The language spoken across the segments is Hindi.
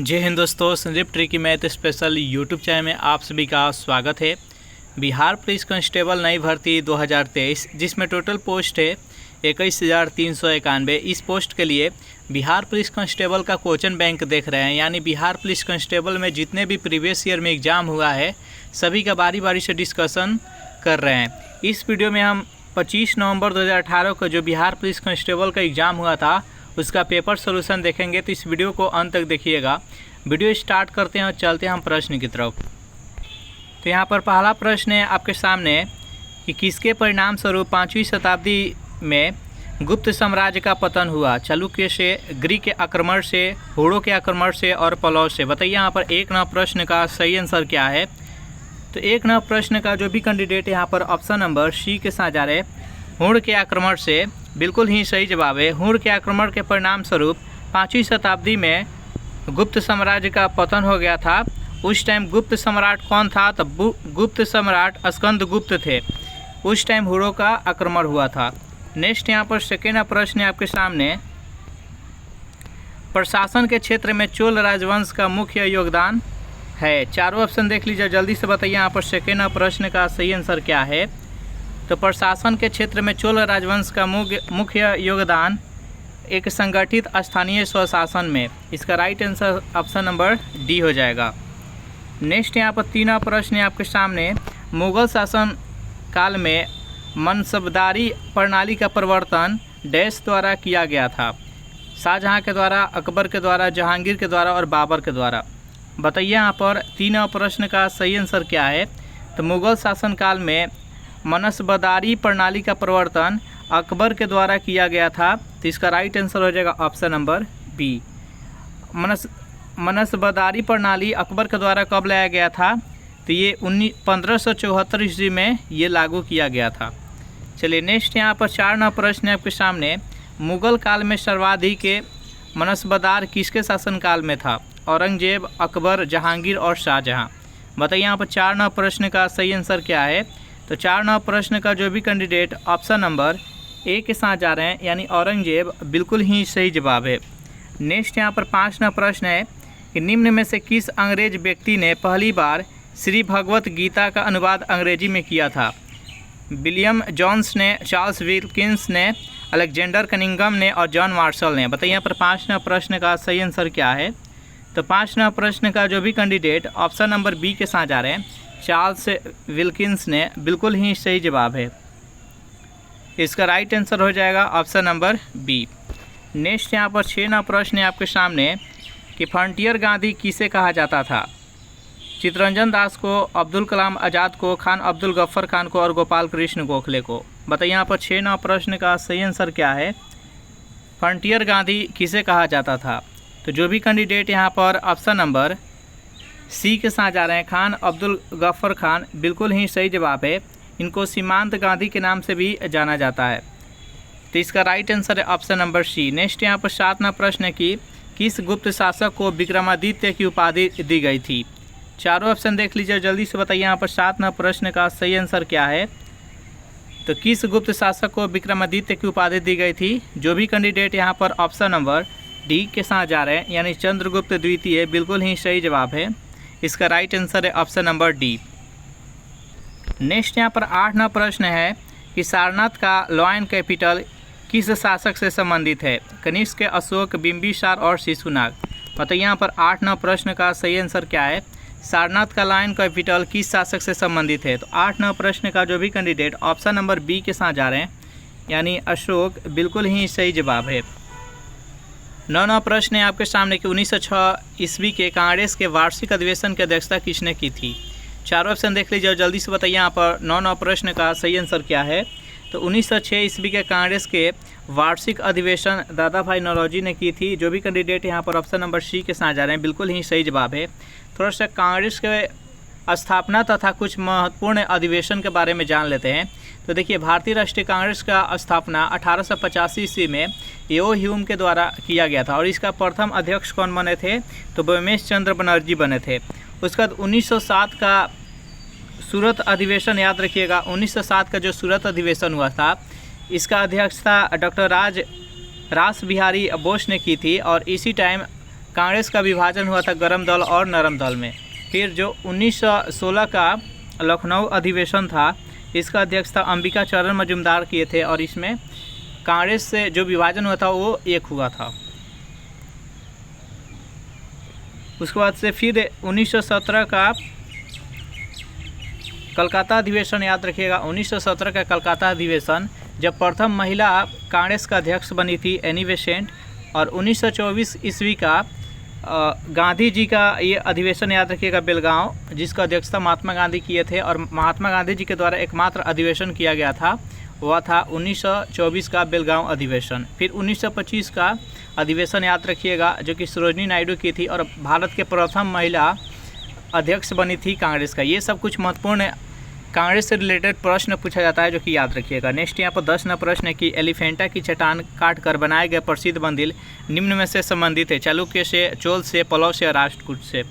जय हिंद दोस्तों, Sandeep tricky math special YouTube channel में आप सभी का स्वागत है। बिहार पुलिस कांस्टेबल नई भर्ती 2023 जिसमें टोटल पोस्ट है 21,391। इस पोस्ट के लिए बिहार पुलिस कांस्टेबल का क्वेश्चन बैंक देख रहे हैं, यानी बिहार पुलिस कांस्टेबल में जितने भी प्रीवियस ईयर में एग्ज़ाम हुआ है सभी का बारी बारी से डिस्कशन कर रहे हैं। इस वीडियो में हम 25 नवंबर 2018 को जो बिहार पुलिस कांस्टेबल का एग्ज़ाम हुआ था उसका पेपर सोल्यूशन देखेंगे, तो इस वीडियो को अंत तक देखिएगा। वीडियो स्टार्ट करते हैं और चलते हैं हम प्रश्न की तरफ। तो यहाँ पर पहला प्रश्न है आपके सामने कि किसके परिणाम स्वरूप 5वीं शताब्दी में गुप्त साम्राज्य का पतन हुआ? चालुक्य से, ग्रीक के आक्रमण से, हुड़ों के आक्रमण से और पलव से। बताइए यहाँ पर एक नंबर प्रश्न का सही आंसर क्या है? तो एक नंबर प्रश्न का जो भी कैंडिडेट यहाँ पर ऑप्शन नंबर सी के साथ जा रहे हैं, हुड़ के आक्रमण से, बिल्कुल ही सही जवाब है। हुड़ के आक्रमण के परिणाम स्वरूप 5वीं शताब्दी में गुप्त साम्राज्य का पतन हो गया था। उस टाइम गुप्त सम्राट कौन था? तो गुप्त सम्राट स्कंदगुप्त थे। उस टाइम हुड़ों का आक्रमण हुआ था। नेक्स्ट यहाँ पर सेकेंड प्रश्न है आपके सामने, प्रशासन के क्षेत्र में चोल राजवंश का मुख्य योगदान है। चारों ऑप्शन देख लीजिए, जल्दी से बताइए यहाँ पर सेकेंड प्रश्न का सही आंसर क्या है? तो प्रशासन के क्षेत्र में चोल राजवंश का मुख्य योगदान एक संगठित स्थानीय स्वशासन में। इसका right answer option number D हो जाएगा। नेक्स्ट यहाँ पर तीन प्रश्न है आपके सामने, मुगल शासन काल में मनसबदारी प्रणाली का प्रवर्तन डैश द्वारा किया गया था। शाहजहाँ के द्वारा, अकबर के द्वारा, जहांगीर के द्वारा और बाबर के द्वारा। बताइए यहाँ पर तीन प्रश्न का सही आंसर क्या है? तो मुगल शासन काल में मनसबदारी प्रणाली का प्रवर्तन अकबर के द्वारा किया गया था। तो इसका राइट आंसर हो जाएगा ऑप्शन नंबर बी। मनसबदारी प्रणाली अकबर के द्वारा कब लाया गया था? तो ये 1574 ईस्वी में ये लागू किया गया था। चलिए नेक्स्ट यहाँ पर चार नंबर प्रश्न है आपके सामने, मुगल काल में सर्वाधिक मनसबदार किसके शासनकाल में था? औरंगजेब, अकबर, जहांगीर और शाहजहाँ। बताइए यहाँ पर चार नंबर प्रश्न का सही आंसर क्या है? तो चार नंबर प्रश्न का जो भी कैंडिडेट ऑप्शन नंबर ए के साथ जा रहे हैं, यानी औरंगजेब, बिल्कुल ही सही जवाब है। नेक्स्ट यहाँ पर पाँच नंबर प्रश्न है कि निम्न में से किस अंग्रेज व्यक्ति ने पहली बार श्री भगवत गीता का अनुवाद अंग्रेजी में किया था? विलियम जोन्स ने, चार्ल्स विल्किंस ने, अलेक्जेंडर कनिंघम ने और जॉन मार्शल ने। बताइए यहाँ पर पाँच नंबर प्रश्न का सही आंसर क्या है? तो पाँच नंबर प्रश्न का जो भी कैंडिडेट ऑप्शन नंबर बी के साथ जा रहे हैं, चार्ल्स विल्किंस ने, बिल्कुल ही सही जवाब है। इसका राइट आंसर हो जाएगा ऑप्शन नंबर बी। नेक्स्ट यहाँ पर छः नंबर प्रश्न है आपके सामने कि फ्रंटियर गांधी किसे कहा जाता था? चित्तरंजन दास को, अब्दुल कलाम आज़ाद को, खान अब्दुल गफ्फर खान को और गोपाल कृष्ण गोखले को। बताइए यहाँ पर छः नंबर प्रश्न का सही आंसर क्या है? फ्रंटियर गांधी किसे कहा जाता था? तो जो भी कैंडिडेट यहाँ पर ऑप्शन नंबर सी के साथ जा रहे हैं, खान अब्दुल गफ्फर खान, बिल्कुल ही सही जवाब है। इनको सीमांत गांधी के नाम से भी जाना जाता है। तो इसका राइट आंसर है ऑप्शन नंबर सी। नेक्स्ट यहाँ पर सात नंबर प्रश्न है कि किस गुप्त शासक को विक्रमादित्य की उपाधि दी गई थी? चारों ऑप्शन देख लीजिए, जल्दी से बताइए यहाँ पर सात नंबर प्रश्न का सही आंसर क्या है? तो किस गुप्त शासक को विक्रमादित्य की उपाधि दी गई थी? जो भी कैंडिडेट यहाँ पर ऑप्शन नंबर डी के साथ जा रहे हैं, यानी चंद्रगुप्त द्वितीय, बिल्कुल ही सही जवाब है। इसका राइट आंसर है ऑप्शन नंबर डी। नेक्स्ट यहाँ पर आठ नंबर प्रश्न है कि सारनाथ का लॉयन कैपिटल किस शासक से संबंधित है? कनिष्क, अशोक, बिंबिसार और शिशुनाग। बताइए यहाँ पर आठ नंबर प्रश्न का सही आंसर क्या है? सारनाथ का लॉयन कैपिटल किस शासक से संबंधित है? तो आठ नंबर प्रश्न का जो भी कैंडिडेट ऑप्शन नंबर बी के साथ जा रहे हैं, यानी अशोक, बिल्कुल ही सही जवाब है। नौ नंबर प्रश्न है आपके सामने कि 1906 ईस्वी के कांग्रेस के वार्षिक अधिवेशन की अध्यक्षता किसने की थी? चारों ऑप्शन देख लीजिए, जल्दी से बताइए यहाँ पर नौ नंबर प्रश्न का सही आंसर क्या है? तो 1906 ईस्वी के कांग्रेस के वार्षिक अधिवेशन दादा भाई नौरोजी ने की थी। जो भी कैंडिडेट यहाँ पर ऑप्शन नंबर सी के साथ जा रहे हैं, बिल्कुल ही सही जवाब है। थोड़ा सा कांग्रेस के स्थापना तथा कुछ महत्वपूर्ण अधिवेशन के बारे में जान लेते हैं। तो देखिए, भारतीय राष्ट्रीय कांग्रेस का स्थापना 1885 ईस्वी में यो ह्यूम के द्वारा किया गया था और इसका प्रथम अध्यक्ष कौन बने थे? तो ब्रह्मेश चंद्र बनर्जी बने थे। उसके बाद 1907 का सूरत अधिवेशन, याद रखिएगा 1907 का जो सूरत अधिवेशन हुआ था, इसका अध्यक्षता डॉक्टर रास बिहारी बोस ने की थी और इसी टाइम कांग्रेस का विभाजन हुआ था गर्म दल और नरम दल में। फिर जो 1916 का लखनऊ अधिवेशन था, इसका अध्यक्षता अंबिका चरण मजूमदार किए थे और इसमें कांग्रेस से जो विभाजन हुआ था वो एक हुआ था। उसके बाद से फिर 1917 का कलकत्ता अधिवेशन याद रखिएगा। 1917 का कलकत्ता अधिवेशन, जब प्रथम महिला कांग्रेस का अध्यक्ष बनी थी एनी बेसेंट, और 1924 ईस्वी का गांधी जी का ये अधिवेशन याद रखिएगा बेलगांव, जिसका अध्यक्षता महात्मा गांधी किए थे और महात्मा गांधी जी के द्वारा एकमात्र अधिवेशन किया गया था, वह था 1924 का बेलगांव अधिवेशन। फिर 1925 का अधिवेशन याद रखिएगा, जो कि सरोजिनी नायडू की थी और भारत के प्रथम महिला अध्यक्ष बनी थी कांग्रेस का। ये सब कुछ महत्वपूर्ण कांग्रेस से रिलेटेड प्रश्न पूछा जाता है, जो कि याद रखिएगा। नेक्स्ट यहाँ पर 10 प्रश्न है कि एलिफेंटा की चट्टान काट कर बनाए गए प्रसिद्ध मंदिर निम्न में से संबंधित है, चालुक्य से, चोल से, पल्लव से, राष्ट्रकूट से।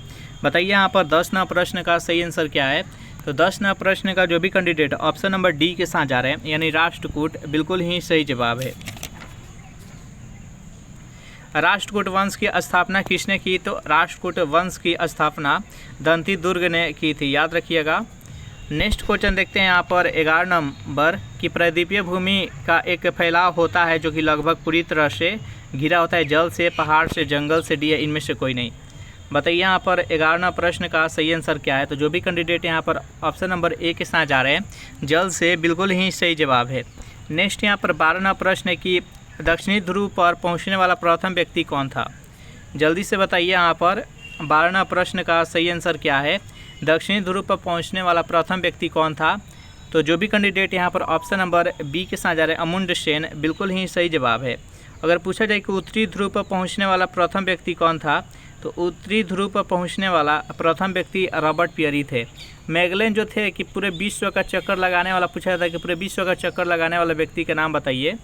बताइए यहाँ पर 10 प्रश्न का सही आंसर क्या है। तो 10 प्रश्न का जो भी कैंडिडेट ऑप्शन नंबर डी के साथ जा रहे हैं, यानी राष्ट्रकूट, बिल्कुल ही सही जवाब है। राष्ट्रकूट वंश की स्थापना किसने की? तो राष्ट्रकूट वंश की स्थापना दंती दुर्ग ने की थी, याद रखिएगा। नेक्स्ट क्वेश्चन देखते हैं यहाँ पर 11 नंबर की प्रदीपीय भूमि का एक फैलाव होता है जो कि लगभग पूरी तरह से घिरा होता है, जल से, पहाड़ से, जंगल से, डी है इनमें से कोई नहीं। बताइए यहाँ पर 11 प्रश्न का सही आंसर क्या है। तो जो भी कैंडिडेट यहाँ पर ऑप्शन नंबर ए के साथ जा रहे हैं, जल से, बिल्कुल ही सही जवाब है। नेक्स्ट यहाँ पर 12 प्रश्न है कि दक्षिणी ध्रुव पर पहुँचने वाला प्रथम व्यक्ति कौन था। जल्दी से बताइए यहाँ पर 12 प्रश्न का सही आंसर क्या है। दक्षिणी ध्रुव पर पहुंचने वाला प्रथम व्यक्ति कौन था। तो जो भी कैंडिडेट यहाँ पर ऑप्शन नंबर बी के साथ जा रहे हैं, अमुंड सेन, बिल्कुल ही सही जवाब है। अगर पूछा जाए कि उत्तरी ध्रुव पर पहुंचने वाला प्रथम व्यक्ति कौन था, तो उत्तरी ध्रुव पर पहुंचने वाला प्रथम व्यक्ति रॉबर्ट पियरी थे। मैगेलन जो थे कि पूरे विश्व का चक्कर लगाने वाला, पूछा जाता है कि पूरे विश्व का चक्कर लगाने वाला व्यक्ति का नाम बताइए,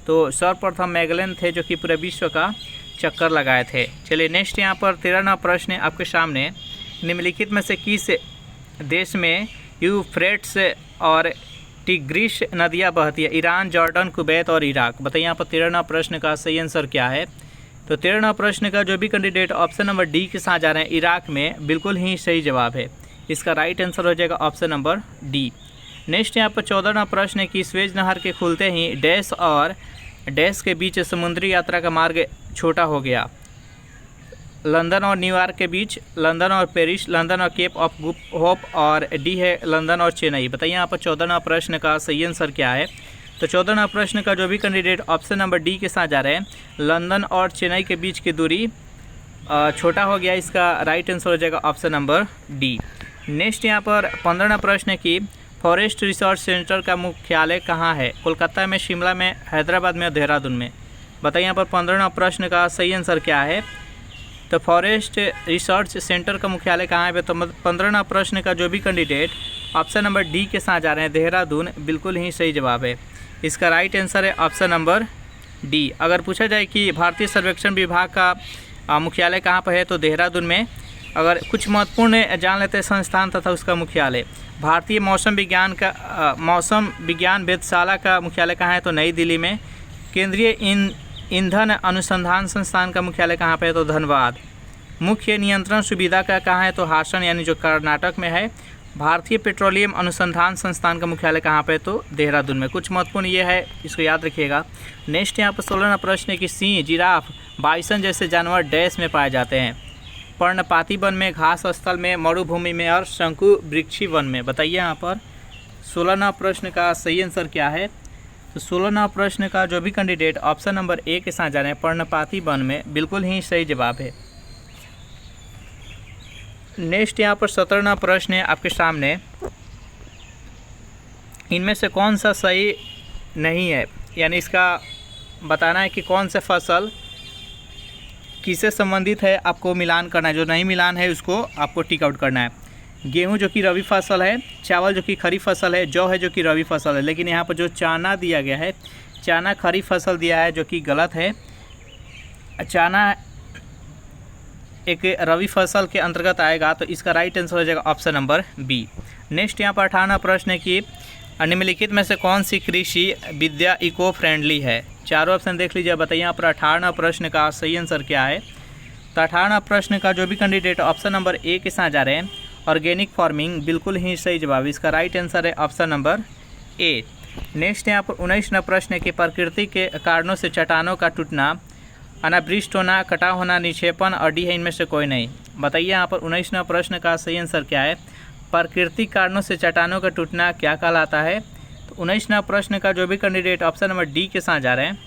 तो सर्वप्रथम मैगेलन थे जो कि पूरे विश्व का चक्कर लगाए थे। चलिए नेक्स्ट यहाँ पर 13 प्रश्न आपके सामने, निम्नलिखित में से किस देश में यूफ्रेट्स और टिग्रिस नदियाँ बहती है? ईरान, जॉर्डन, कुवैत और इराक। बताइए यहाँ पर 13 प्रश्न का सही आंसर क्या है। तो 13 प्रश्न का जो भी कैंडिडेट ऑप्शन नंबर डी के साथ जा रहे हैं, इराक में, बिल्कुल ही सही जवाब है। इसका राइट आंसर हो जाएगा ऑप्शन नंबर डी। नेक्स्ट यहाँ पर 14 प्रश्न है कि स्वेज नहर के खुलते ही डैश और डैश के बीच समुद्री यात्रा का मार्ग छोटा हो गया। लंदन और न्यूयॉर्क के बीच, लंदन और पेरिस, लंदन और केप ऑफ गुड होप, और डी है लंदन और चेन्नई। बताइए यहाँ पर 14 प्रश्न का सही आंसर क्या है। तो 14 प्रश्न का जो भी कैंडिडेट ऑप्शन नंबर डी के साथ जा रहे हैं, लंदन और चेन्नई के बीच की दूरी छोटा हो गया, इसका राइट आंसर हो जाएगा ऑप्शन नंबर डी। नेक्स्ट यहाँ पर 15 प्रश्न है कि फॉरेस्ट रिसर्च सेंटर का मुख्यालय कहाँ है? कोलकाता में, शिमला में, हैदराबाद में और देहरादून में। बताइए यहाँ पर 15 प्रश्न का सही आंसर क्या है। तो फॉरेस्ट रिसर्च सेंटर का मुख्यालय कहाँ है? तो 15 प्रश्न का जो भी कैंडिडेट ऑप्शन नंबर डी के साथ जा रहे हैं, देहरादून, बिल्कुल ही सही जवाब है। इसका राइट आंसर है ऑप्शन नंबर डी। अगर पूछा जाए कि भारतीय सर्वेक्षण विभाग का मुख्यालय कहाँ पर है, तो देहरादून में। अगर कुछ महत्वपूर्ण जान लेते हैं संस्थान तथा उसका मुख्यालय, भारतीय मौसम विज्ञान वेधशाला का मुख्यालय कहाँ है? तो नई दिल्ली में। केंद्रीय ईंधन अनुसंधान संस्थान का मुख्यालय कहाँ पे है? तो धनबाद। मुख्य नियंत्रण सुविधा का कहाँ है? तो हासन, यानी जो कर्नाटक में है। भारतीय पेट्रोलियम अनुसंधान संस्थान का मुख्यालय कहाँ पे? तो देहरादून में। कुछ महत्वपूर्ण ये है, इसको याद रखिएगा। नेक्स्ट यहाँ पर 16 प्रश्न है कि सिंह, जिराफ, बाइसन जैसे जानवर डैश में पाए जाते हैं? पर्णपाती वन में, घास स्थल में, मरुभूमि में और शंकु वृक्षी वन में। बताइए यहाँ पर 16 प्रश्न का सही आंसर क्या है। तो 16 प्रश्न का जो भी कैंडिडेट ऑप्शन नंबर ए के साथ जा रहे हैं, पर्णपाती वन में, बिल्कुल ही सही जवाब है। नेक्स्ट यहाँ पर 17 प्रश्न है आपके सामने, इनमें से कौन सा सही नहीं है, यानी इसका बताना है कि कौन से फसल किससे संबंधित है, आपको मिलान करना है। जो नहीं मिलान है उसको आपको टिक आउट करना है। गेहूं जो कि रबी फसल है, चावल जो कि खरीफ फसल है, जौ है जो कि रबी फसल है। लेकिन यहाँ पर जो चना दिया गया है, चना खरीफ फसल दिया है, जो कि गलत है। चना एक रबी फसल के अंतर्गत आएगा, तो इसका राइट आंसर हो जाएगा ऑप्शन नंबर बी। नेक्स्ट यहाँ पर 18 प्रश्न है कि निम्नलिखित में से कौन सी कृषि विद्या इको फ्रेंडली है? चारों ऑप्शन देख लीजिए। बताइए यहाँ पर 18 प्रश्न का सही आंसर क्या है। तो 18वां प्रश्न का जो भी कैंडिडेट ऑप्शन नंबर ए के साथ जा रहे हैं ऑर्गेनिक फार्मिंग, बिल्कुल ही सही जवाब। इसका राइट आंसर है ऑप्शन नंबर ए। नेक्स्ट यहाँ पर 19वां प्रश्न है कि प्रकृति के कारणों से चट्टानों का टूटना, अनावृष्ट होना, कटा होना, निक्षेपण और डी है इनमें से कोई नहीं। बताइए यहाँ पर 19वां प्रश्न का सही आंसर क्या है। प्राकृतिक कारणों से चट्टानों का टूटना क्या कहलाता है। तो 19वां प्रश्न का जो भी कैंडिडेट ऑप्शन नंबर डी के साथ जा रहे हैं,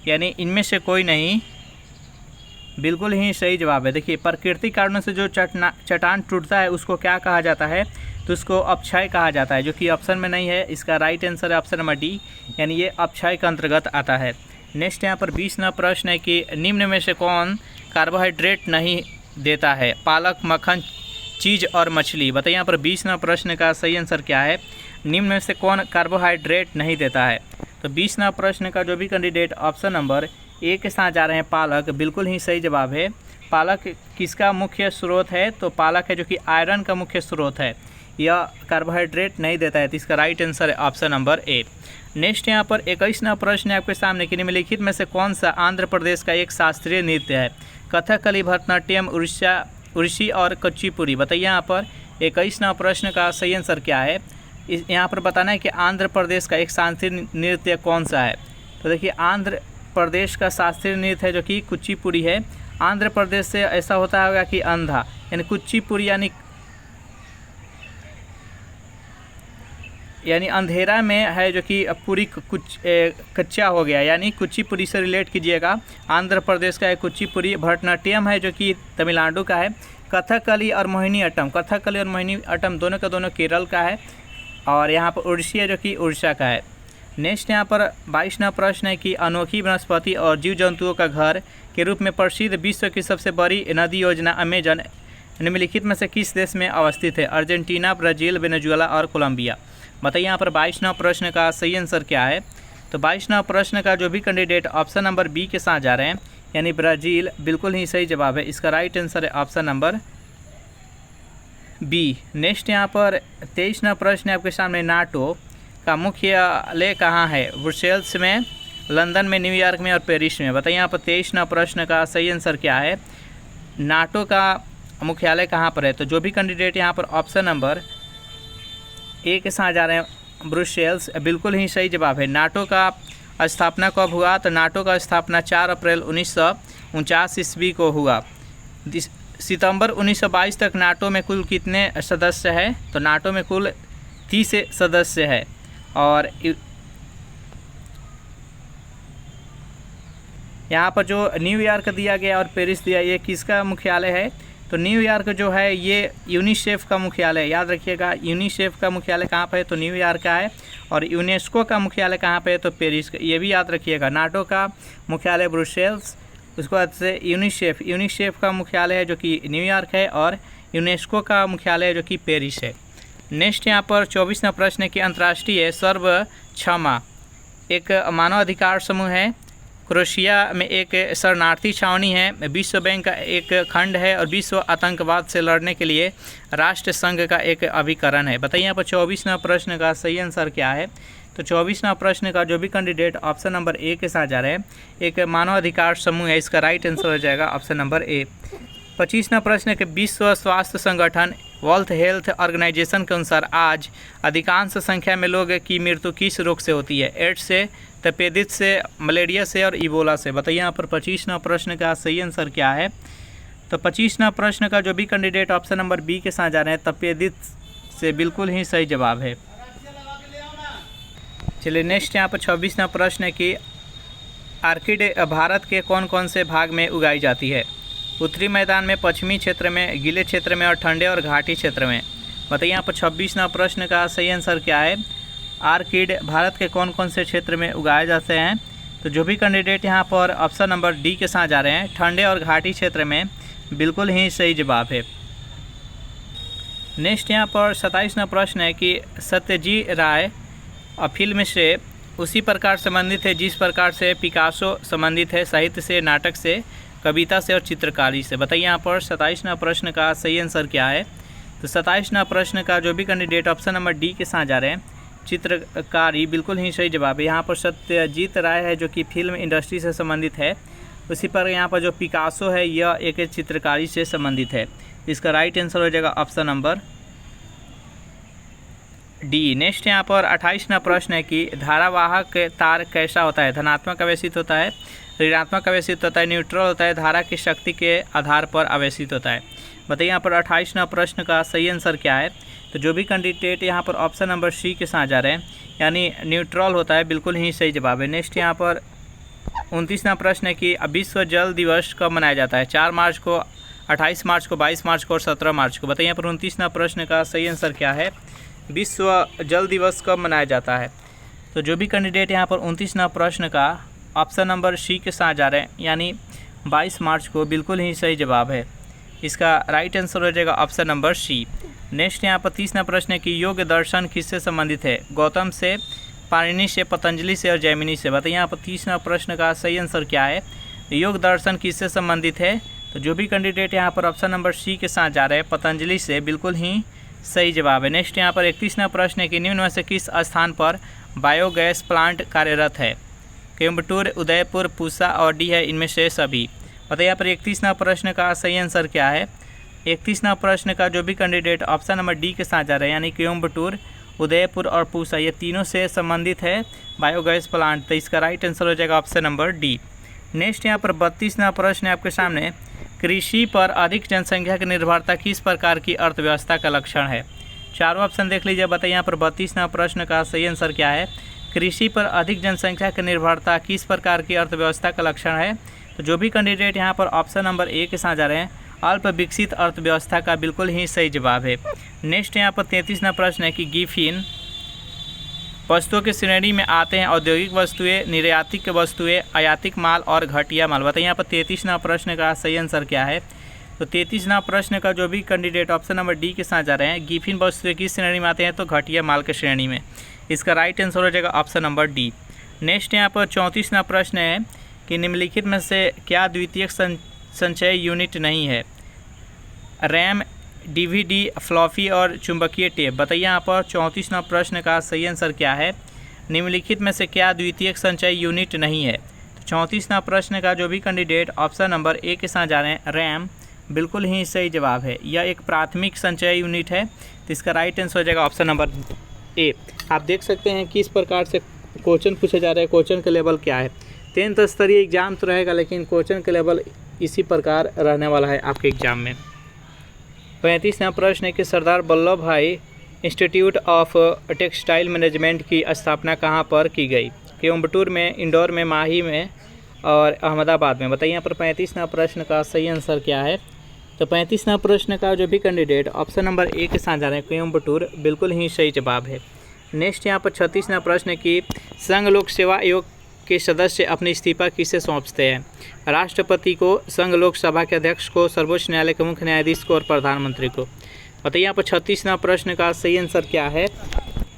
यानी इनमें से कोई नहीं, बिल्कुल ही सही जवाब है। देखिए, प्राकृतिक कारणों से जो चट्टान टूटता है उसको क्या कहा जाता है, तो उसको अपक्षय कहा जाता है, जो कि ऑप्शन में नहीं है। इसका राइट आंसर है ऑप्शन नंबर डी, यानी ये अपक्षय के अंतर्गत आता है। नेक्स्ट यहाँ पर 20वां प्रश्न है कि निम्न में से कौन कार्बोहाइड्रेट नहीं देता है। पालक, मक्खन, चीज़ और मछली। बताइए यहाँ पर 20वां प्रश्न का सही आंसर क्या है। निम्न में से कौन कार्बोहाइड्रेट नहीं देता है। तो 20वां प्रश्न का जो भी कैंडिडेट ऑप्शन नंबर ए के साथ जा रहे हैं पालक, बिल्कुल ही सही जवाब है। पालक किसका मुख्य स्रोत है, तो पालक है जो कि आयरन का मुख्य स्रोत है, यह कार्बोहाइड्रेट नहीं देता है। तो इसका राइट आंसर है ऑप्शन नंबर ए। नेक्स्ट यहाँ पर 21वां प्रश्न है आपके सामने कि निम्नलिखित में से कौन सा आंध्र प्रदेश का एक शास्त्रीय नृत्य है। कथकली, भरतनाट्यम, उड़ीसी और कुचिपुड़ी। बताइए यहाँ पर 21वां प्रश्न का सही आंसर क्या है। यहाँ पर बताना है कि आंध्र प्रदेश का एक शास्त्रीय नृत्य कौन सा है। तो देखिए, आंध्र प्रदेश का शास्त्रीय नृत्य है जो कि कुचिपुड़ी है। आंध्र प्रदेश से ऐसा होता होगा कि अंधा, यानी कुचिपुड़ी यानी अंधेरा में है जो कि पूरी कच्चा हो गया, यानी कुचिपुड़ी से रिलेट कीजिएगा। आंध्र प्रदेश का है कुचिपुड़ी। भरतनाट्यम है जो कि तमिलनाडु का है। कथकली और मोहिनीअट्टम, कथकली और मोहिनीअट्टम दोनों का दोनों केरल का है। और यहाँ पर उड़ीसी है जो कि उड़ीसा का है। नेक्स्ट यहाँ पर 22वां प्रश्न है कि अनोखी वनस्पति और जीव जंतुओं का घर के रूप में प्रसिद्ध विश्व की सबसे बड़ी नदी योजना अमेजन निम्नलिखित में से किस देश में अवस्थित है। अर्जेंटीना, ब्राज़ील, वेनेजुएला और कोलंबिया। बताइए यहाँ पर 22वां प्रश्न का सही आंसर क्या है। तो 22वां प्रश्न का जो भी कैंडिडेट ऑप्शन नंबर बी के साथ जा रहे हैं, यानी ब्राज़ील, बिल्कुल ही सही जवाब है। इसका राइट आंसर है ऑप्शन नंबर बी। नेक्स्ट यहाँ पर 23वां प्रश्न है आपके सामने, नाटो का मुख्यालय कहाँ है। ब्रुसेल्स में, लंदन में, न्यूयॉर्क में और पेरिस में। बताइए यहाँ पर 23वां प्रश्न का सही आंसर क्या है। नाटो का मुख्यालय कहाँ पर है। तो जो भी कैंडिडेट यहाँ पर ऑप्शन नंबर ए के साथ जा रहे हैं, ब्रुसेल्स, बिल्कुल ही सही जवाब है। नाटो का स्थापना कब हुआ। तो नाटो का स्थापना 4 अप्रैल 1949 ईस्वी को हुआ। सितंबर 1922 तक नाटो में कुल कितने सदस्य हैं। तो नाटो में कुल 30 सदस्य है। और यहाँ पर जो न्यूयॉर्क दिया गया और पेरिस दिया, ये किसका मुख्यालय है। तो न्यूयॉर्क जो है ये यूनिसेफ का मुख्यालय है। याद रखिएगा, यूनिसेफ का मुख्यालय कहाँ पे है, तो न्यूयॉर्क का है। और यूनेस्को का मुख्यालय कहाँ पे है, तो पेरिस का। ये भी याद रखिएगा, नाटो का मुख्यालय ब्रुसेल्स, उसके बाद से यूनिसेफ का मुख्यालय है जो कि न्यूयॉर्क है, और यूनेस्को का मुख्यालय है जो कि पेरिस है। नेक्स्ट यहाँ पर 24वां प्रश्न है कि अंतर्राष्ट्रीय सर्व क्षमा एक मानव अधिकार समूह है। क्रोएशिया में एक शरणार्थी छावनी है। विश्व बैंक का एक खंड है और विश्व आतंकवाद से लड़ने के लिए राष्ट्र संघ का एक अभिकरण है। बताइए यहाँ पर 24वां प्रश्न का सही आंसर क्या है। तो 24वां प्रश्न का जो भी कैंडिडेट ऑप्शन नंबर ए के साथ जा रहे हैं, एक मानव अधिकार समूह है। इसका राइट आंसर हो जाएगा ऑप्शन नंबर ए। 25वां प्रश्न है कि विश्व स्वास्थ्य संगठन वर्ल्ड हेल्थ ऑर्गेनाइजेशन के अनुसार आज अधिकांश संख्या में लोग की मृत्यु किस रोग से होती है। एड्स से, तपेदिक से, मलेरिया से और इबोला से। बताइए यहाँ पर 25वां प्रश्न का सही आंसर क्या है। तो 25वां प्रश्न का जो भी कैंडिडेट ऑप्शन नंबर बी के साथ जा रहे हैं, तपेदिक से, बिल्कुल ही सही जवाब है। चलिए नेक्स्ट यहाँ पर 26वां प्रश्न है कि आर्किड भारत के कौन कौन से भाग में उगाई जाती है। उत्तरी मैदान में, पश्चिमी क्षेत्र में, गीले क्षेत्र में और ठंडे और घाटी क्षेत्र में। बताइए यहाँ पर 26वां प्रश्न का सही आंसर क्या है। आर्किड भारत के कौन कौन से क्षेत्र में उगाए जाते हैं। तो जो भी कैंडिडेट यहाँ पर ऑप्शन नंबर डी के साथ जा रहे हैं, ठंडे और घाटी क्षेत्र में, बिल्कुल ही सही जवाब है। नेक्स्ट यहाँ पर 27वां प्रश्न है कि सत्यजीत राय फिल्म से उसी प्रकार संबंधित है जिस प्रकार से पिकासो संबंधित है साहित्य से, नाटक से, कविता से और चित्रकारी से। बताइए यहाँ पर 27वां प्रश्न का सही आंसर क्या है। तो 27वां प्रश्न का जो भी कैंडिडेट ऑप्शन नंबर डी के साथ जा रहे हैं, चित्रकारी, बिल्कुल ही सही जवाब है। यहाँ पर सत्यजीत राय है जो कि फिल्म इंडस्ट्री से संबंधित है। उसी पर यहाँ पर जो पिकासो है यह एक चित्रकारी से संबंधित है। इसका राइट आंसर हो जाएगा ऑप्शन नंबर डी। नेक्स्ट यहाँ पर 28वां प्रश्न है कि धारावाहक तार कैसा होता है? धनात्मक आवेशित होता है, ऋणात्मक आवेशित होता है, न्यूट्रल होता है, धारा की शक्ति के आधार पर आवेशित होता है। बताइए यहाँ पर 28वां प्रश्न का सही आंसर क्या है? तो जो भी कैंडिडेट यहाँ पर ऑप्शन नंबर सी के साथ जा रहे हैं यानी न्यूट्रल होता है, बिल्कुल ही सही जवाब है। नेक्स्ट यहाँ पर 29वां प्रश्न है कि विश्व जल दिवस कब मनाया जाता है? 4 मार्च को, 28 मार्च को, 22 मार्च को और 17 मार्च को। बताइए यहाँ पर 29वां प्रश्न का सही आंसर क्या है? विश्व जल दिवस कब मनाया जाता है? तो जो भी कैंडिडेट यहाँ पर 29वां प्रश्न का ऑप्शन नंबर सी के साथ जा रहे हैं यानी 22 मार्च को, बिल्कुल ही सही जवाब है। इसका राइट आंसर हो जाएगा ऑप्शन नंबर सी। नेक्स्ट यहाँ पर 30वां प्रश्न है कि योग दर्शन किससे संबंधित है? गौतम से, पाणिनि से, पतंजलि से और जैमिनी से। बताइए यहाँ पर 30वां प्रश्न का सही आंसर क्या है? योग दर्शन किससे संबंधित है? तो जो भी कैंडिडेट यहाँ पर ऑप्शन नंबर सी के साथ जा रहे हैं पतंजलि से, बिल्कुल ही सही जवाब है। नेक्स्ट यहाँ पर 31वां प्रश्न है कि निम्न में से किस स्थान पर बायोगैस प्लांट कार्यरत है? कोयम्बटूर, उदयपुर, पूसा और डी है इनमें से सभी। बताइए यहाँ पर 31वां प्रश्न का सही आंसर क्या है? 31वां प्रश्न का जो भी कैंडिडेट ऑप्शन नंबर डी के साथ जा रहे हैं यानी कोयम्बटूर, उदयपुर और पूसा, ये तीनों से संबंधित है बायोगैस प्लांट। तो इसका राइट आंसर हो जाएगा ऑप्शन नंबर डी। नेक्स्ट यहाँ पर 32वां प्रश्न है आपके सामने, कृषि पर अधिक जनसंख्या की निर्भरता किस प्रकार की अर्थव्यवस्था का लक्षण है? चारों ऑप्शन देख लीजिए। बताइए यहाँ पर 32वां प्रश्न का सही आंसर क्या है? कृषि पर अधिक जनसंख्या की निर्भरता किस प्रकार की अर्थव्यवस्था का लक्षण है? तो जो भी कैंडिडेट यहाँ पर ऑप्शन नंबर ए के साथ जा रहे हैं अल्प विकसित अर्थव्यवस्था का, बिल्कुल ही सही जवाब है। नेक्स्ट यहाँ पर 33वां प्रश्न है कि गिफिन वस्तुओं की श्रेणी में आते हैं औद्योगिक वस्तुएं, निर्यातिक वस्तुएं, आयातिक माल और घटिया माल। बताइए यहाँ पर 33वां प्रश्न का सही आंसर क्या है? तो 33वां प्रश्न का जो भी कैंडिडेट ऑप्शन नंबर डी के साथ जा रहे हैं गिफिन वस्तुएं किस श्रेणी में आते हैं? तो घटिया माल के श्रेणी में। इसका राइट आंसर हो जाएगा ऑप्शन नंबर डी। नेक्स्ट यहाँ पर 34वां प्रश्न है कि निम्नलिखित में से क्या द्वितीयक संचय यूनिट नहीं है? रैम, डीवीडी, फ्लॉपी और चुंबकीय टेप। बताइए यहाँ पर 34वां प्रश्न का सही आंसर क्या है? निम्नलिखित में से क्या द्वितीयक संचय यूनिट नहीं है? तो 34वां प्रश्न का जो भी कैंडिडेट ऑप्शन नंबर ए के साथ जा रहे हैं रैम, बिल्कुल ही सही जवाब है। यह एक प्राथमिक संचय यूनिट है। तो इसका राइट आंसर हो जाएगा ऑप्शन नंबर ए। आप देख सकते हैं किस प्रकार से क्वेश्चन पूछे जा रहे हैं, क्वेश्चन का लेवल क्या है। 10th स्तरीय एग्जाम तो रहेगा लेकिन क्वेश्चन का लेवल इसी प्रकार रहने वाला है आपके एग्जाम में। 35वां प्रश्न है कि सरदार वल्लभ भाई इंस्टीट्यूट ऑफ टेक्सटाइल मैनेजमेंट की स्थापना कहाँ पर की गई? कोयम्बटूर में, इंदौर में, माही में और अहमदाबाद में। बताइए यहाँ पर 35वां प्रश्न का सही आंसर क्या है? तो 35वां प्रश्न का जो भी कैंडिडेट ऑप्शन नंबर ए के साथ जा रहे हैं कोयम्बटूर, बिल्कुल ही सही जवाब है। नेक्स्ट यहाँ पर 36वां प्रश्न है कि संघ लोक सेवा आयोग के सदस्य अपने इस्तीफा किसे सौंपते हैं? राष्ट्रपति को, संघ लोक सभा के अध्यक्ष को, सर्वोच्च न्यायालय के मुख्य न्यायाधीश को और प्रधानमंत्री को। बताइए यहाँ पर 36वां प्रश्न का सही आंसर क्या है?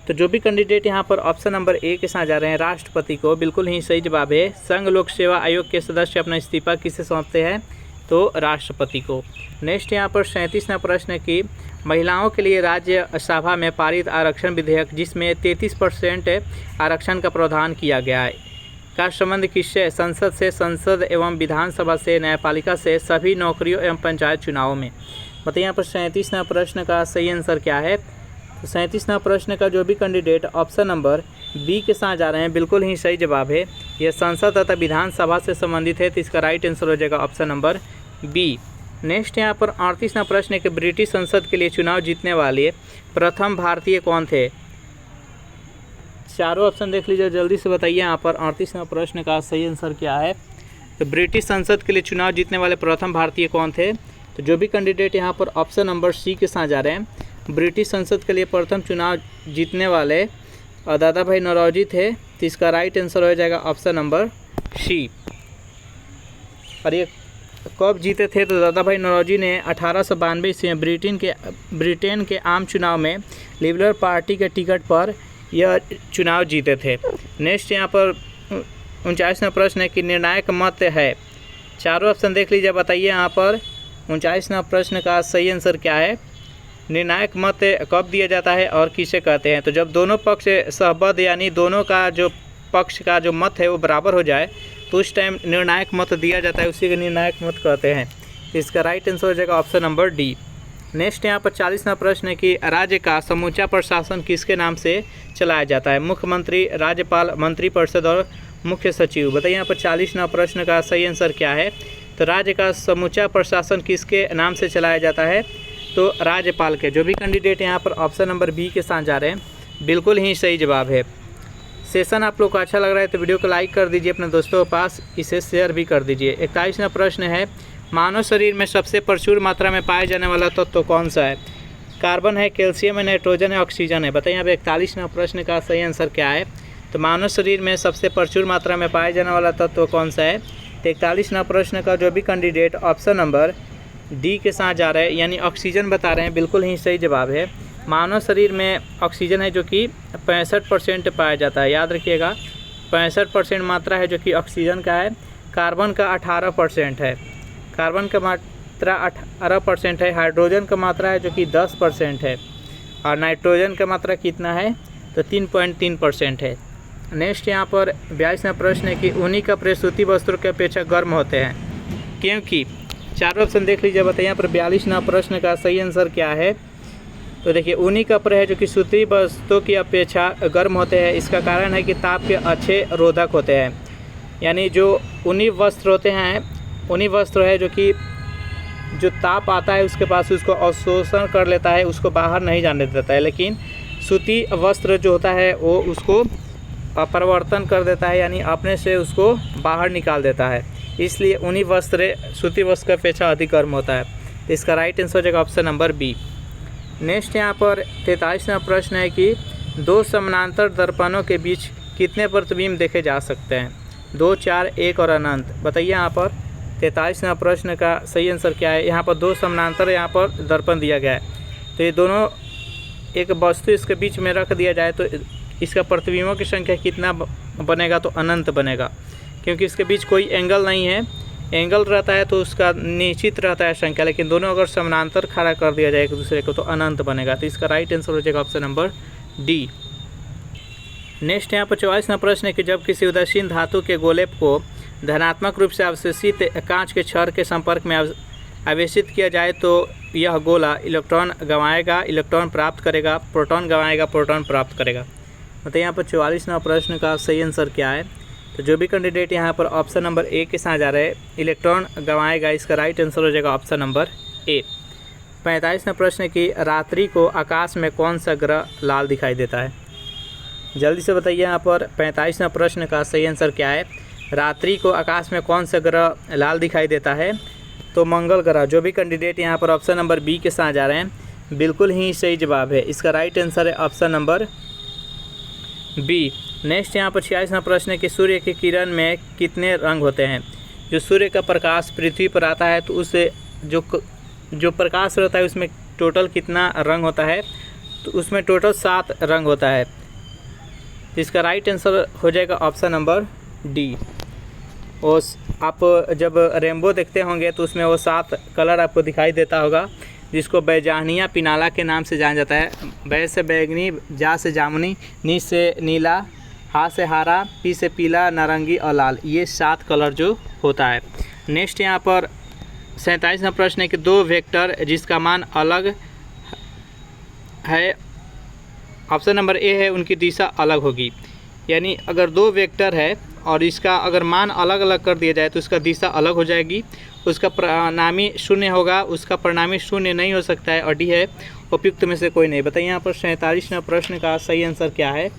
तो जो भी कैंडिडेट यहाँ पर ऑप्शन नंबर ए के साथ जा रहे हैं राष्ट्रपति को, बिल्कुल ही सही जवाब है। संघ लोक सेवा आयोग के सदस्य अपना इस्तीफा किसे सौंपते हैं? तो राष्ट्रपति को। नेक्स्ट यहाँ पर 37वां प्रश्न है कि महिलाओं के लिए राज्यसभा में पारित आरक्षण विधेयक जिसमें 33% आरक्षण का प्रावधान किया गया है का संबंध किससे? संसद से, संसद एवं विधानसभा से, न्यायपालिका से, सभी नौकरियों एवं पंचायत चुनावों में। बताइए यहाँ पर 37वां प्रश्न का सही आंसर क्या है? तो 37वां प्रश्न का जो भी कैंडिडेट ऑप्शन नंबर बी के साथ जा रहे हैं, बिल्कुल ही सही जवाब है। यह संसद तथा विधानसभा से संबंधित है। तो इसका राइट आंसर हो जाएगा ऑप्शन नंबर बी। नेक्स्ट यहाँ पर 38वां प्रश्न है कि ब्रिटिश संसद के लिए चुनाव जीतने वाले प्रथम भारतीय कौन थे? चारों ऑप्शन देख लीजिए, जल्दी से बताइए यहाँ पर 38वां प्रश्न का सही आंसर क्या है? तो ब्रिटिश संसद के लिए चुनाव जीतने वाले प्रथम भारतीय कौन थे? तो जो भी कैंडिडेट यहाँ पर ऑप्शन नंबर सी के साथ जा रहे हैं ब्रिटिश संसद के लिए प्रथम चुनाव जीतने वाले दादा भाई नौरोजी थे। तो इसका राइट आंसर हो जाएगा ऑप्शन नंबर सी। और ये कब जीते थे? तो दादा भाई नौरोजी ने 1892 ईस्वी में ब्रिटेन के आम चुनाव में लिबरल पार्टी के टिकट पर यह चुनाव जीते थे। नेक्स्ट यहाँ पर 39वां प्रश्न है कि निर्णायक मत है। चारों ऑप्शन देख लीजिए, बताइए यहाँ पर 39वां प्रश्न का सही आंसर क्या है? निर्णायक मत कब दिया जाता है और किसे कहते हैं? तो जब दोनों पक्ष सहबद्ध यानी दोनों का जो पक्ष का जो मत है वो बराबर हो जाए तो उस टाइम निर्णायक मत दिया जाता है, उसी को निर्णायक मत कहते हैं। तो इसका राइट आंसर हो जाएगा ऑप्शन नंबर डी। नेक्स्ट यहाँ पर 40वां प्रश्न है कि राज्य का समूचा प्रशासन किसके नाम से चलाया जाता है? मुख्यमंत्री, राज्यपाल, मंत्रिपरिषद और मुख्य सचिव। बताइए यहाँ पर 40वां प्रश्न का सही आंसर क्या है? तो राज्य का समूचा प्रशासन किसके नाम से चलाया जाता है? तो राज्यपाल के। जो भी कैंडिडेट यहाँ पर ऑप्शन नंबर बी के साथ जा रहे हैं, बिल्कुल ही सही जवाब है। सेशन आप लोग को अच्छा लग रहा है तो वीडियो को लाइक कर दीजिए, अपने दोस्तों के पास इसे शेयर भी कर दीजिए। 41वां प्रश्न है, मानव शरीर में सबसे प्रचुर मात्रा में पाया जाने वाला तत्व तो कौन सा है? कार्बन है, कैल्शियम है, नाइट्रोजन है, ऑक्सीजन है। बताइए यहाँ पे 41वां प्रश्न का सही आंसर क्या है? तो मानव शरीर में सबसे प्रचुर मात्रा में पाया जाने वाला तत्व कौन सा है? तो 41वां प्रश्न का जो भी कैंडिडेट ऑप्शन नंबर डी के साथ जा रहे हैं यानी ऑक्सीजन बता रहे हैं, बिल्कुल ही सही जवाब है। मानव शरीर में ऑक्सीजन है जो कि 65% पाया जाता है, याद रखिएगा 65% मात्रा है जो कि ऑक्सीजन का है। कार्बन का 18% है, कार्बन का मात्रा 18% है। हाइड्रोजन का मात्रा है जो कि 10% है और नाइट्रोजन का मात्रा कितना है? तो 3.3% है। नेक्स्ट यहाँ पर 42वां प्रश्न है कि ऊनी कपड़े सूती वस्त्रों की अपेक्षा गर्म होते हैं क्योंकि? चारों ऑप्शन देख लीजिए। बताइए यहाँ पर 42वां प्रश्न का सही आंसर क्या है? तो देखिए ऊनी कपड़े है जो कि सूती वस्त्रों की अपेक्षा गर्म होते हैं। इसका कारण है कि ताप के अच्छे रोधक होते हैं, यानी जो ऊनी वस्त्र होते हैं, ऊनी वस्त्र है जो कि जो ताप आता है उसके पास उसको अवशोषण कर लेता है, उसको बाहर नहीं जाने देता है। लेकिन सूती वस्त्र जो होता है वो उसको अपरिवर्तन कर देता है, यानी अपने से उसको बाहर निकाल देता है। इसलिए ऊनी वस्त्र सूती वस्त्र की अपेक्षा अधिक गर्म होता है। तो इसका राइट आंसर हो जाएगा ऑप्शन नंबर बी। नेक्स्ट यहाँ पर 43वां प्रश्न है कि दो समानांतर दर्पणों के बीच कितने प्रतिबिंब देखे जा सकते हैं? 2, 4, 1 और अनंत। बताइए यहाँ पर 43वां प्रश्न का सही आंसर क्या है? यहाँ पर दो समानांतर यहाँ पर दर्पण दिया गया है, तो ये दोनों एक वस्तु इसके बीच में रख दिया जाए तो इसका प्रतिबिंबों की संख्या कितना बनेगा? तो अनंत बनेगा, क्योंकि इसके बीच कोई एंगल नहीं है। एंगल रहता है तो उसका निश्चित रहता है संख्या, लेकिन दोनों अगर समानांतर खड़ा कर दिया जाए एक दूसरे को तो अनंत बनेगा। तो इसका राइट आंसर हो जाएगा ऑप्शन नंबर डी। नेक्स्ट यहाँ पर 44वां प्रश्न है कि जब किसी उदासीन धातु के गोले को धनात्मक रूप से अवशोषित कांच के छड़ के संपर्क में आवेशित किया जाए तो यह गोला इलेक्ट्रॉन गंवाएगा, इलेक्ट्रॉन प्राप्त करेगा, प्रोटॉन गंवाएगा, प्रोटॉन प्राप्त करेगा। मतलब यहाँ पर 44वां प्रश्न का सही आंसर क्या है? तो जो भी कैंडिडेट यहाँ पर ऑप्शन नंबर ए के साथ जा रहे हैं, इलेक्ट्रॉन गंवाएगा, इसका राइट आंसर हो जाएगा ऑप्शन नंबर ए। 45वां प्रश्न है कि रात्रि को आकाश में कौन सा ग्रह लाल दिखाई देता है? जल्दी से बताइए यहाँ पर 45वां प्रश्न का सही आंसर क्या है? रात्रि को आकाश में कौन सा ग्रह लाल दिखाई देता है? तो मंगल ग्रह। जो भी कैंडिडेट यहाँ पर ऑप्शन नंबर बी के साथ जा रहे हैं, बिल्कुल ही सही जवाब है। इसका राइट आंसर है ऑप्शन नंबर बी। नेक्स्ट यहाँ पर 46वां प्रश्न है कि सूर्य की किरण में कितने रंग होते हैं? जो सूर्य का प्रकाश पृथ्वी पर आता है तो उससे जो प्रकाश रहता है उसमें टोटल कितना रंग होता है? तो उसमें टोटल 7 रंग होता है। तो इसका राइट आंसर हो जाएगा ऑप्शन नंबर डी। और आप जब रेनबो देखते होंगे तो उसमें वो 7 कलर आपको दिखाई देता होगा, जिसको बैजानिया पिनाला के नाम से जाना जाता है। बै से बैगनी, जा से जामुनी, नी से नीला, हा से हरा, पी से पीला, नारंगी और लाल, ये 7 कलर जो होता है। नेक्स्ट यहाँ पर 47वां प्रश्न है कि दो वेक्टर जिसका मान अलग है, ऑप्शन नंबर ए है, उनकी दिशा अलग होगी। यानी अगर दो वेक्टर है और इसका अगर मान अलग अलग कर दिया जाए तो उसका दिशा अलग हो जाएगी, उसका परिणामी शून्य होगा, उसका परिणामी शून्य नहीं हो सकता है और डी है उपयुक्त में से कोई नहीं। बताइए यहाँ पर 47वां प्रश्न का सही आंसर क्या है?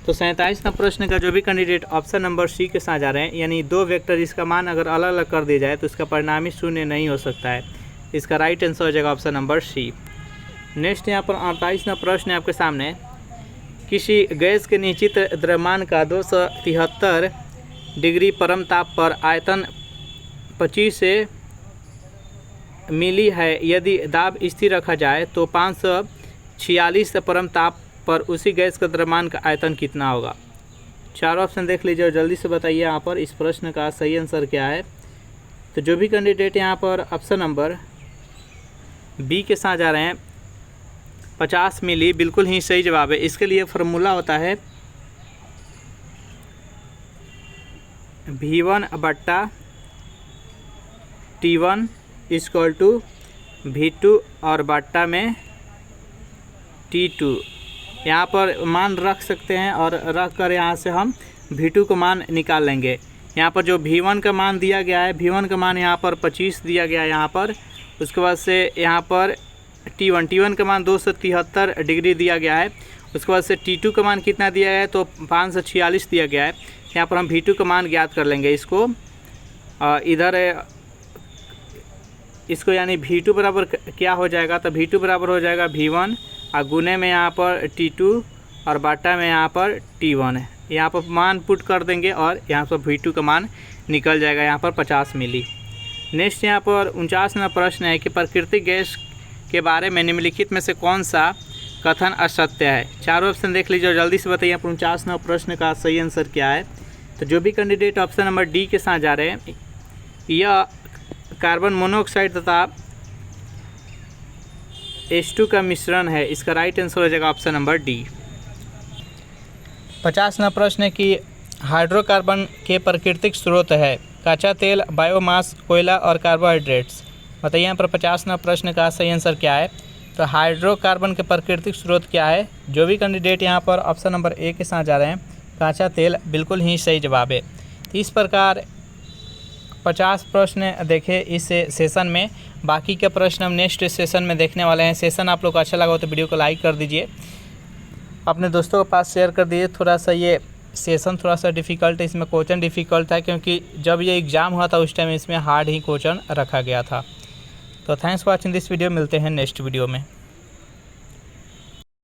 तो 47वां प्रश्न का जो भी कैंडिडेट ऑप्शन नंबर सी के साथ जा रहे हैं, यानी दो वेक्टर इसका मान अगर अलग अलग कर दिया जाए तो इसका परिणामी शून्य नहीं हो सकता है। इसका राइट आंसर हो जाएगा ऑप्शन नंबर सी। नेक्स्ट यहाँ पर 48वां प्रश्न है आपके सामने। किसी गैस के निश्चित द्रव्यमान का 273 डिग्री परम ताप पर आयतन 25 से मिली है, यदि दाब स्थिर रखा जाए तो 546 परम ताप पर उसी गैस का द्रव्यमान का आयतन कितना होगा? 4 ऑप्शन देख लीजिए और जल्दी से बताइए यहाँ पर इस प्रश्न का सही आंसर क्या है। तो जो भी कैंडिडेट यहाँ पर ऑप्शन नंबर बी के साथ जा रहे हैं, 50 मिली, बिल्कुल ही सही जवाब है। इसके लिए फार्मूला होता है V1 बट्टा T1 इक्वल टू V2 और बट्टा में T2 यहाँ पर मान रख सकते हैं और रख कर यहाँ से हम V2 का मान निकाल लेंगे। यहाँ पर जो V1 का मान दिया गया है, V1 का मान यहाँ पर 25 दिया गया है यहाँ पर। उसके बाद से यहाँ पर T1 का मान 273 डिग्री दिया गया है। उसके बाद से T2 का मान कितना दिया है तो 546 दिया गया है। यहाँ पर हम V2 का मान ज्ञात कर लेंगे। इसको इधर इसको यानी V2 बराबर क्या हो जाएगा, तो V2 बराबर हो जाएगा V1 और गुने में यहाँ पर T2 और बाटा में यहाँ पर T1 है। यहाँ पर मान पुट कर देंगे और यहाँ पर V2 का मान निकल जाएगा यहाँ पर 50 मिली। नेक्स्ट यहाँ पर 49वां प्रश्न है कि प्राकृतिक गैस के बारे में निम्नलिखित में से कौन सा कथन असत्य है। चारों ऑप्शन देख लीजिए और जल्दी से बताइए यहाँ पर 49वां प्रश्न का सही आंसर क्या है। तो जो भी कैंडिडेट ऑप्शन नंबर डी के साथ जा रहे हैं, यह कार्बन मोनोऑक्साइड तथा H2 का मिश्रण है। इसका राइट आंसर हो जाएगा ऑप्शन नंबर डी। 50वां प्रश्न है कि हाइड्रोकार्बन के प्राकृतिक स्रोत है कच्चा तेल, बायोमास, कोयला और कार्बोहाइड्रेट्स। बताइए यहाँ पर 50वां प्रश्न का सही आंसर क्या है। तो हाइड्रोकार्बन के प्राकृतिक स्रोत क्या है। जो भी कैंडिडेट यहाँ पर ऑप्शन नंबर ए के साथ जा रहे हैं, कच्चा तेल, बिल्कुल ही सही जवाब है। तो इस प्रकार 50 प्रश्न देखे इस सेशन में। बाकी के प्रश्न हम नेक्स्ट सेशन में देखने वाले हैं। सेशन आप लोग को अच्छा लगा हो तो वीडियो को लाइक कर दीजिए, अपने दोस्तों के पास शेयर कर दीजिए। थोड़ा सा ये सेशन थोड़ा सा डिफ़िकल्ट है, इसमें क्वेश्चन डिफ़िकल्ट था क्योंकि जब ये एग्ज़ाम हुआ था उस टाइम इसमें हार्ड ही क्वेश्चन रखा गया था। तो thanks for watching this video. मिलते हैं नेक्स्ट वीडियो में।